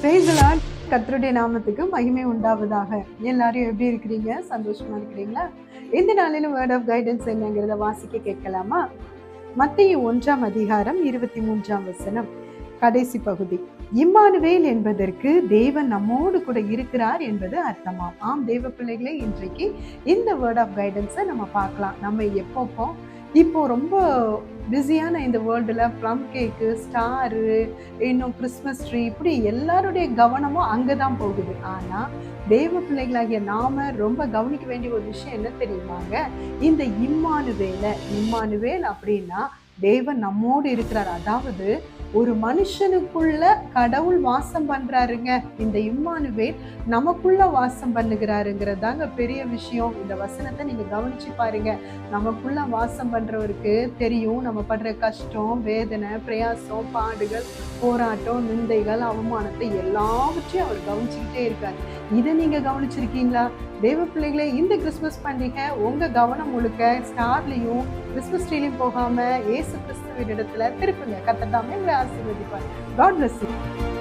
Praise the Lord. கர்த்தருடைய நாமத்துக்கு மகிமை உண்டாவதாக. எல்லாரும் எப்படி இருக்கிறீங்க? சந்தோஷமா இருக்கிறீங்களா? இந்த நாளிலும் வேர்ட் ஆஃப் கைடன்ஸ் என்னங்கிறத வாசிக்க கேட்கலாமா? மத்தேயு 1ஆம் அதிகாரம் 23ஆம் வசனம், கடைசி பகுதி. இம்மானுவேல் என்பதற்கு தேவன் நம்மோடு கூட இருக்கிறார் என்பது அர்த்தமாம். ஆம் தேவ பிள்ளைகளே, இன்றைக்கு இந்த வேர்ட் ஆஃப் கைடன்ஸை நம்ம பார்க்கலாம். நம்ம இப்போ ரொம்ப பிஸியான இந்த வேர்ல்டில் ப்ளம் கேக்கு, ஸ்டாரு, இன்னும் கிறிஸ்மஸ் ட்ரீ, இப்படி எல்லாருடைய கவனமும் அங்கே தான் போகுது. ஆனால் தேவ பிள்ளைகளாகிய நாம ரொம்ப கவனிக்க வேண்டிய ஒரு விஷயம் என்ன தெரியுமாங்க? இந்த இம்மானுவேல் அப்படின்னா தேவன் நம்மோடு இருக்கிறார். அதாவது ஒரு மனுஷனுக்குள்ள கடவுள் வாசம் பண்றாருங்க. இந்த இம்மானுவேல் நமக்குள்ள வாசம் பண்ணுகிறாருங்கிறதாங்க பெரிய விஷயம். இந்த வசனத்தை நீங்க கவனிச்சு பாருங்க. நமக்குள்ள வாசம் பண்றவருக்கு தெரியும் நம்ம படுற கஷ்டம், வேதனை, பிரயாசம், பாடுகள், போராட்டம், நிந்தைகள், அவமானத்தை எல்லாவற்றையும் அவர் கவனிச்சுக்கிட்டே இருக்காரு. இதை நீங்க கவனிச்சிருக்கீங்களா? தேவ பிள்ளைகளே, இந்த கிறிஸ்துமஸ் பண்டிகை உங்க கவனம் முழுக்க ஸ்டார்லையும் கிறிஸ்துமஸ் ட்ரீலையும் போகாம இயேசு கிறிஸ்துவின் இடத்துல திருப்புங்க. கர்த்தர் தாமே உங்களை ஆசீர்வதிப்பார். God bless you.